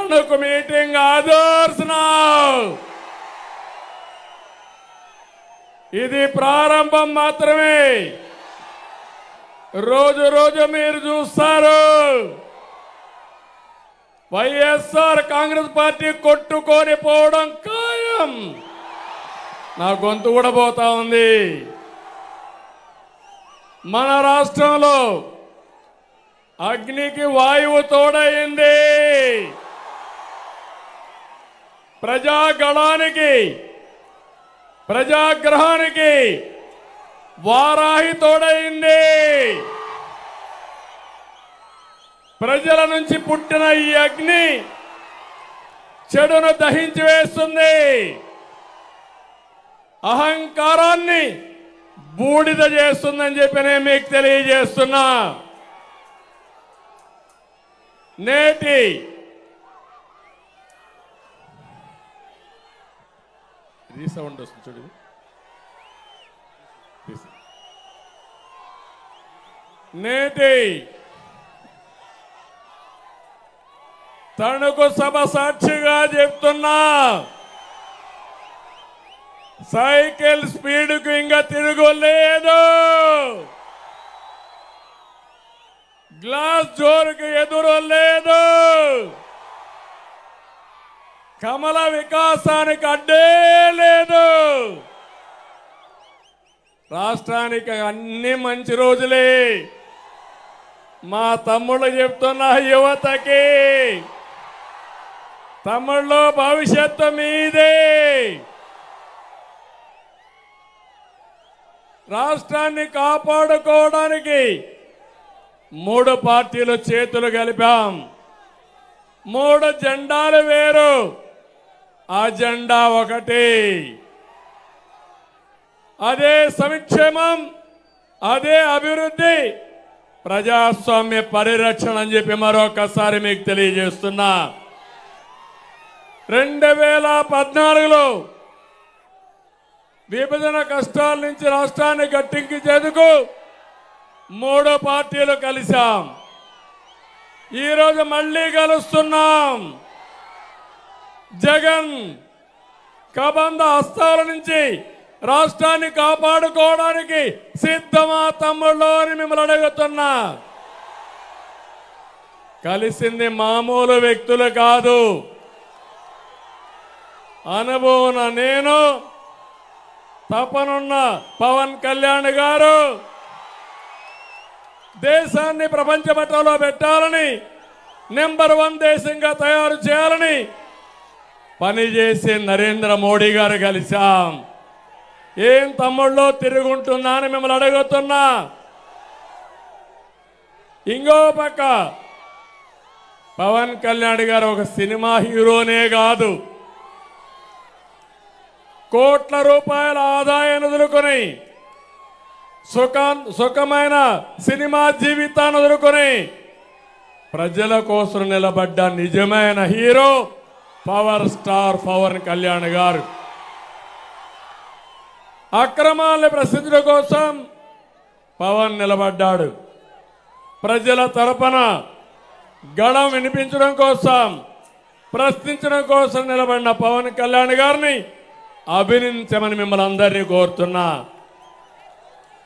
Tanuku meeting Adarsh now. ఇది ప్రారంభం మాత్రమే. రోజు రోజు మీరు చూస్తారు వైఎస్ఆర్ కాంగ్రెస్ పార్టీ కొట్టుకొని పోవడం ఖాయం. నా గొంతు కూడా పోతా ఉంది. మన రాష్ట్రంలో అగ్నికి వాయువు తోడైంది. ప్రజాగళానికి ప్రజాగ్రహానికి వారాహి తోడైంది. ప్రజల నుంచి పుట్టిన ఈ అగ్ని చెడును దహించి వేస్తుంది. అహంకారాన్ని బూడిద చేస్తుందని చెప్పి నేను మీకు తెలియజేస్తున్నా. నేటి రీసౌండ్ వస్తుంది చూడు. నేటి తణుకు సభ సాక్షిగా చెప్తున్నా, సైకిల్ స్పీడ్కు ఇంకా తిరుగులేదు. గ్లాస్ జోరుకి ఎదురు లేదు. కమల వికాసానికి అడ్డే లేదు. రాష్ట్రానికి అన్ని మంచి రోజులే. మా తమ్ముళ్ళు చెప్తున్న యువతకి, తమ్ముళ్ళు భవిష్యత్తు మీదే. రాష్ట్రాన్ని కాపాడుకోవడానికి 3 పార్టీలు చేతులు కలిపాం. 3 జెండాలు వేరు, ఆ జెండా ఒకటి. అదే సంక్షేమం, అదే అభివృద్ధి, ప్రజాస్వామ్య పరిరక్షణ అని చెప్పి మరొకసారి మీకు తెలియజేస్తున్నా. 2014లో విభజన కష్టాల నుంచి రాష్ట్రాన్ని గట్టెక్కించేందుకు 3 పార్టీలు కలిశాం. ఈరోజు మళ్ళీ కలుస్తున్నాం. జగన్ కబంధ హస్తాల నుంచి రాష్ట్రాన్ని కాపాడుకోవడానికి సిద్ధమా తమ్ముళ్ళు అని మిమ్మల్ని అడుగుతున్నా. కలిసింది మామూలు వ్యక్తులు కాదు. అనుభవం నేను, తపనున్న పవన్ కళ్యాణ్ గారు, దేశాన్ని ప్రపంచ పటంలో పెట్టాలని, నెంబర్ 1 దేశంగా తయారు చేయాలని పనిచేసే నరేంద్ర మోడీ గారు కలిశాం. ఏం తమ్ముళ్ళు తిరుగుంటున్నా అని మిమ్మల్ని అడుగుతున్నా. ఇంకో పక్క పవన్ కళ్యాణ్ గారు ఒక సినిమా హీరోనే కాదు, కోట్ల రూపాయల ఆదాయాన్ని వదులుకొని సుఖమైన సినిమా జీవితాన్ని వదులుకొని ప్రజల కోసం నిలబడ్డ నిజమైన hero power star Pawan Kalyan గారు. అక్రమాలను ప్రశ్నించడం కోసం పవన్ నిలబడ్డాడు. ప్రజల తరపున గళం వినిపించడం కోసం, ప్రశ్నించడం కోసం నిలబడిన పవన్ కళ్యాణ్ గారిని అభినందించమని మిమ్మల్ని అందరినీ కోరుతున్నా.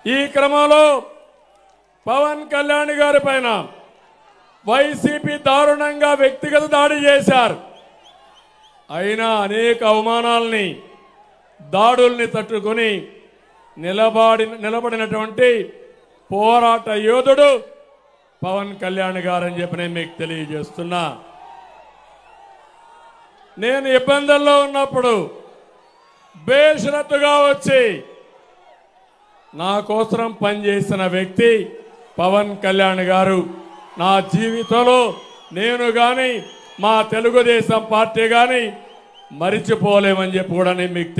ఈ క్రమంలో పవన్ కళ్యాణ్ గారి పైన వైసీపీ దారుణంగా వ్యక్తిగత దాడి చేశారు. అయినా అనేక అవమానాలని, దాడుల్ని తట్టుకొని నిలబడినటువంటి పోరాట యోధుడు పవన్ కళ్యాణ్ గారు అని చెప్పి నేను మీకు తెలియజేస్తున్నా. నేను ఇబ్బందుల్లో ఉన్నప్పుడు బేషరతుగా వచ్చి నా కోసం పనిచేసిన వ్యక్తి పవన్ కళ్యాణ్ గారు. నా జీవితంలో నేను కానీ మా తెలుగుదేశం పార్టీ కానీ మరిచిపోలేమని చెప్పి కూడా నేను మీకు